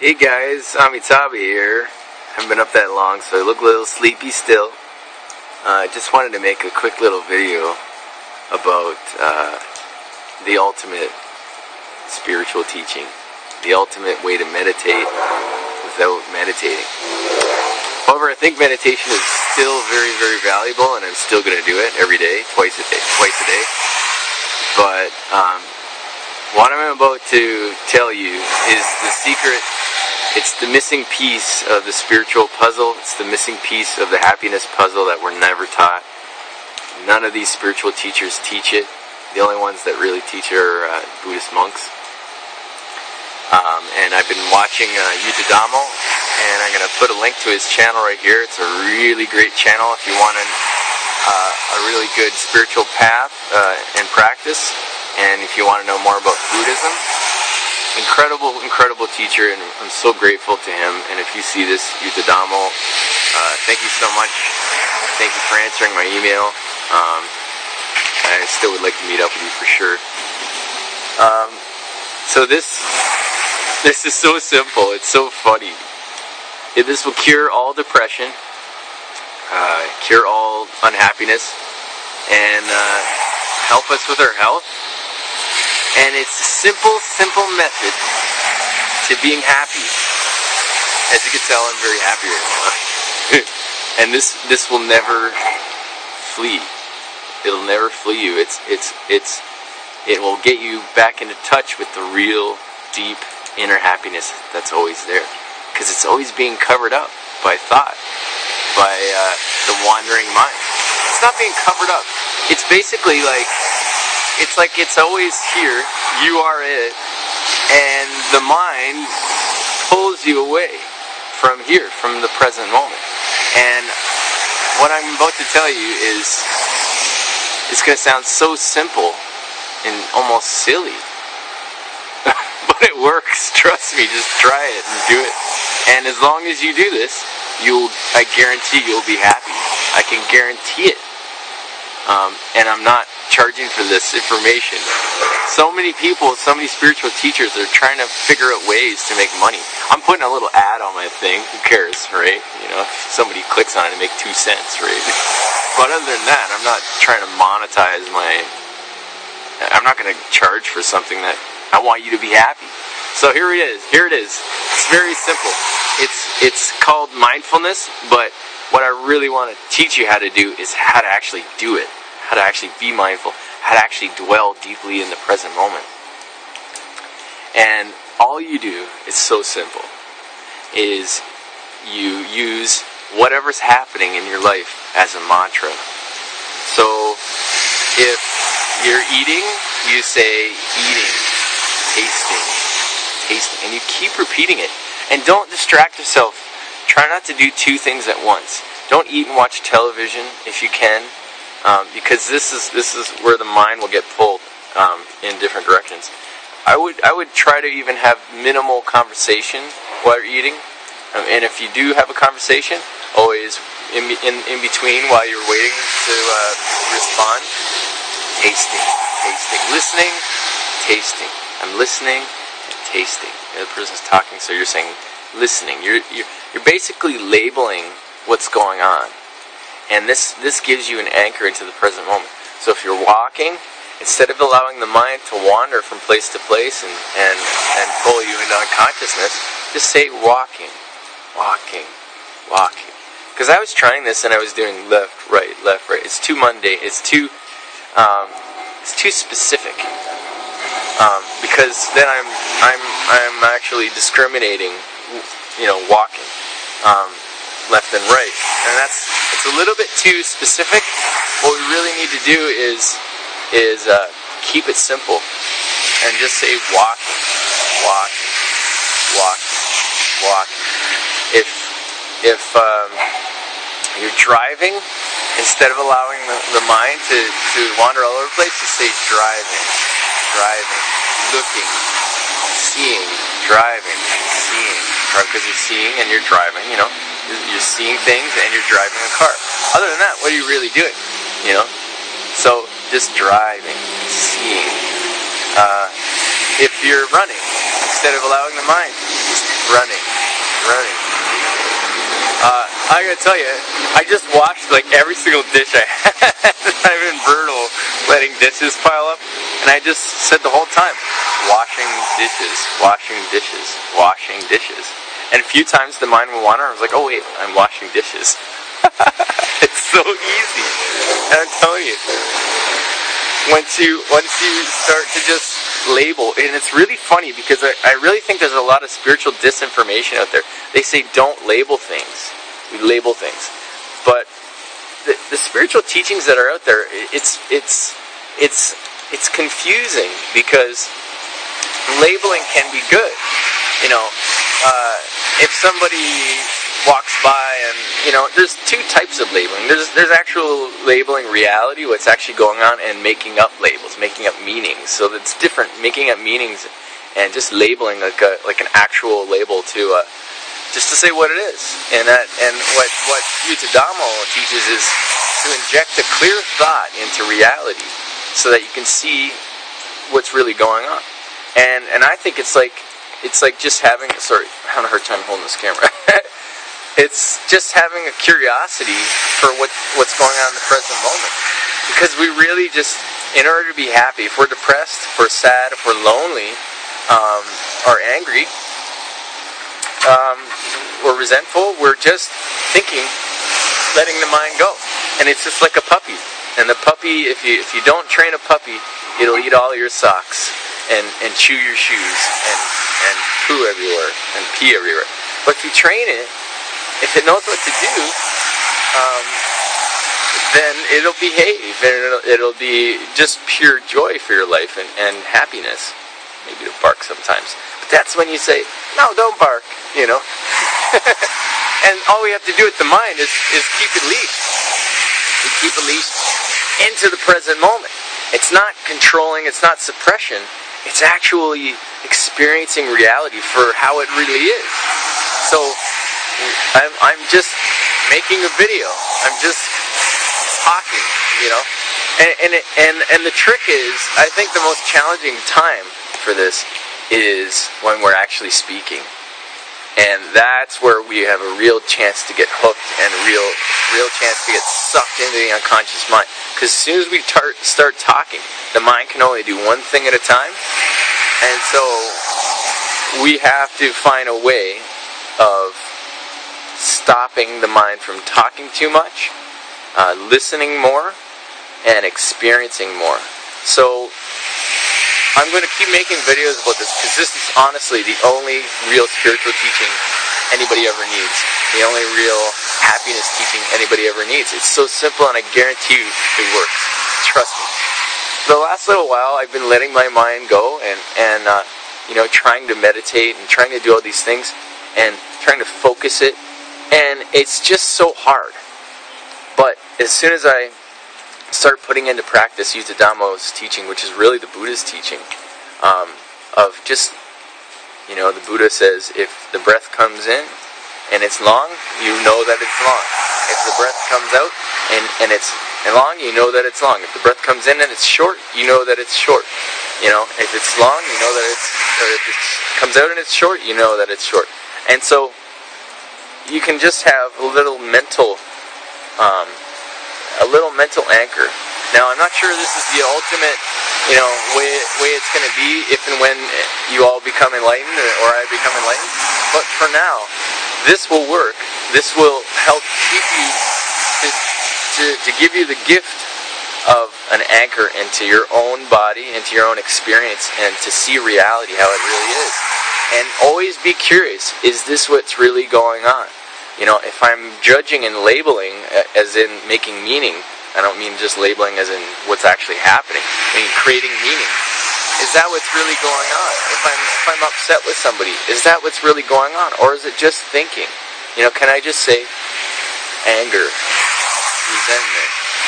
Hey guys, Amitabi here. Haven't been up that long, so I look a little sleepy still. Just wanted to make a quick little video about the ultimate spiritual teaching, the ultimate way to meditate without meditating. However, I think meditation is still very, very valuable, and I'm still going to do it every day, twice a day. But what I'm about to tell you is the secret. It's the missing piece of the spiritual puzzle. It's the missing piece of the happiness puzzle that we're never taught. None of these spiritual teachers teach it. The only ones that really teach it are Buddhist monks. And I've been watching Yudhidhammo, and I'm going to put a link to his channel right here. It's a really great channel if you want a really good spiritual path and practice, and if you want to know more about Buddhism. Incredible teacher, and I'm so grateful to him. And if you see this, Yudhidhammo, thank you so much. Thank you for answering my email. I still would like to meet up with you for sure. So this is so simple. It's so funny. This will cure all depression, cure all unhappiness, and help us with our health. And it's a simple method to being happy. As you can tell, I'm very happy right now. And this will never flee. It'll never flee you. It will get you back into touch with the real, deep, inner happiness that's always there. Because it's always being covered up by thought, by the wandering mind. It's not being covered up. It's basically like, it's always here, you are it, and the mind pulls you away from here, from the present moment. And what I'm about to tell you is, it's going to sound so simple and almost silly, but it works, trust me, just try it and do it. And as long as you do this, I guarantee you'll be happy. I can guarantee it. And I'm not charging for this information. So many people, so many spiritual teachers are trying to figure out ways to make money. I'm putting a little ad on my thing. Who cares, right? You know, if somebody clicks on it and make 2 cents, right? But other than that, I'm not trying to monetize I'm not going to charge for something that I want you to be happy. So here it is. It's very simple. It's called mindfulness, but what I really want to teach you how to do is how to actually do it. How to actually be mindful, how to actually dwell deeply in the present moment. And all you do, is so simple, is you use whatever's happening in your life as a mantra. So if you're eating, you say eating, tasting, and you keep repeating it. And don't distract yourself. Try not to do 2 things at once. Don't eat and watch television if you can. Because this is where the mind will get pulled in different directions. I would try to even have minimal conversation while you're eating, and if you do have a conversation, always in between while you're waiting to respond, tasting, listening, tasting. I'm listening and tasting. The other person's talking, so you're saying listening. You're basically labeling what's going on. And this gives you an anchor into the present moment. So if you're walking, instead of allowing the mind to wander from place to place and pull you into unconsciousness, just say walking. Because I was trying this and I was doing left, right. It's too mundane. It's too specific. Because then I'm actually discriminating, walking. Left and right, and it's a little bit too specific. What we really need to do is keep it simple and just say walk. If you're driving, instead of allowing the mind to wander all over the place, just say driving, looking, seeing, driving, seeing, because you're seeing and you're driving, You're seeing things and you're driving a car. Other than that, what are you really doing? So just driving, seeing. If you're running, instead of allowing the mind, just running. I gotta tell you, I just washed like every single dish I had. I've been brutal letting dishes pile up, and I just said the whole time, washing dishes. And a few times the mind will wander, I was like, oh wait, I'm washing dishes. It's so easy. And I'm telling you, once you start to just label, and it's really funny because I really think there's a lot of spiritual disinformation out there. They say don't label things. We label things, but the spiritual teachings that are out there, it's confusing because labeling can be good. If somebody walks by and, there's two types of labeling. There's actual labeling reality, what's actually going on, and making up labels, making up meanings. So that's different, making up meanings and just labeling like an actual label to just to say what it is. And what Yutadamo teaches is to inject a clear thought into reality so that you can see what's really going on. And I think it's like just having, sorry, I'm having a hard time holding this camera. It's just having a curiosity for what's going on in the present moment. Because we really just, in order to be happy, if we're depressed, if we're sad, if we're lonely, or angry, or resentful, we're just thinking, letting the mind go. And it's just like a puppy. And the puppy, if you don't train a puppy, it'll eat all your socks and chew your shoes and poo everywhere and pee everywhere. But if you train it, if it knows what to do, then it'll behave, and it'll be just pure joy for your life and happiness. Maybe it'll bark sometimes, but that's when you say, no, don't bark, And all we have to do with the mind is keep it leashed. We keep it leashed into the present moment. It's not controlling, it's not suppression, it's actually experiencing reality for how it really is. So I'm just making a video. I'm just talking, And the trick is, I think the most challenging time for this is when we're actually speaking. And that's where we have a real chance to get hooked and real chance to get sucked into the unconscious mind. Because as soon as we start talking, the mind can only do one thing at a time. And so we have to find a way of stopping the mind from talking too much, listening more, and experiencing more. So I'm going to keep making videos about this because this is honestly the only real spiritual teaching anybody ever needs. The only real happiness teaching anybody ever needs. It's so simple, and I guarantee you it works. Trust me. The last little while, I've been letting my mind go and trying to meditate and trying to do all these things and trying to focus it. And it's just so hard. But as soon as I start putting into practice Yutadamo's teaching, which is really the Buddha's teaching, of just, the Buddha says, if the breath comes in and it's long, you know that it's long. If the breath comes out and it's long, you know that it's long. If the breath comes in and it's short, you know that it's short. If it's long, you know that or if it comes out and it's short, you know that it's short. And so you can just have a little mental anchor. Now, I'm not sure this is the ultimate, way it's going to be if and when you all become enlightened or I become enlightened. But for now, this will work. This will help keep you to give you the gift of an anchor into your own body, into your own experience, and to see reality how it really is. And always be curious, is this what's really going on? If I'm judging and labeling, as in making meaning, I don't mean just labeling as in what's actually happening, I mean creating meaning. Is that what's really going on? If I'm upset with somebody, is that what's really going on? Or is it just thinking? Can I just say anger,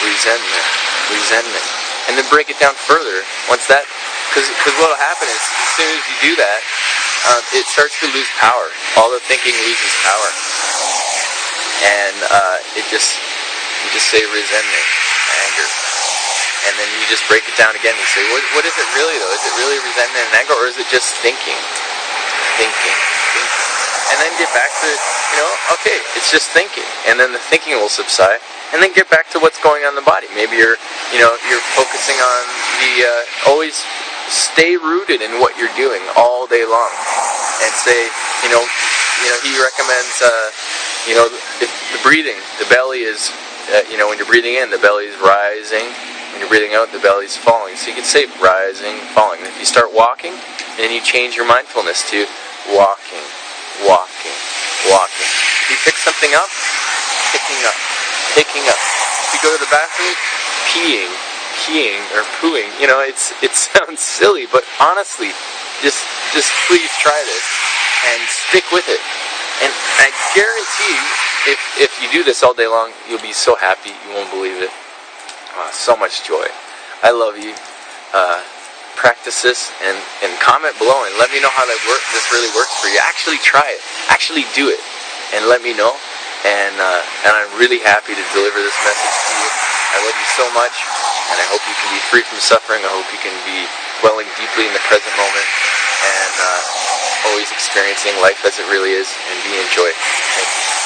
resentment, and then break it down further once that, because what will happen is, as soon as you do that, it starts to lose power. All the thinking loses power. And you just say resentment, anger, and then you just break it down again and say, what is it really though? Is it really resentment and anger, or is it just thinking? then get back to, okay, it's just thinking, and then the thinking will subside, and then get back to what's going on in the body. Maybe you're focusing on the, always stay rooted in what you're doing all day long, and say, he recommends, the breathing, the belly is, when you're breathing in, the belly is rising. When you're breathing out, the belly's falling. So you can say rising, falling. And if you start walking, then you change your mindfulness to walking, walking, walking. If you pick something up, picking up, picking up. If you go to the bathroom, peeing, or pooing. It sounds silly, but honestly, just please try this and stick with it. And I guarantee you, if you do this all day long, you'll be so happy you won't believe it. So much joy. I love you. Practice this and comment below and let me know how this really works for you. Actually try it. Actually do it. And let me know. And I'm really happy to deliver this message to you. I love you so much. And I hope you can be free from suffering. I hope you can be dwelling deeply in the present moment. And always experiencing life as it really is. And be in joy. Thank you.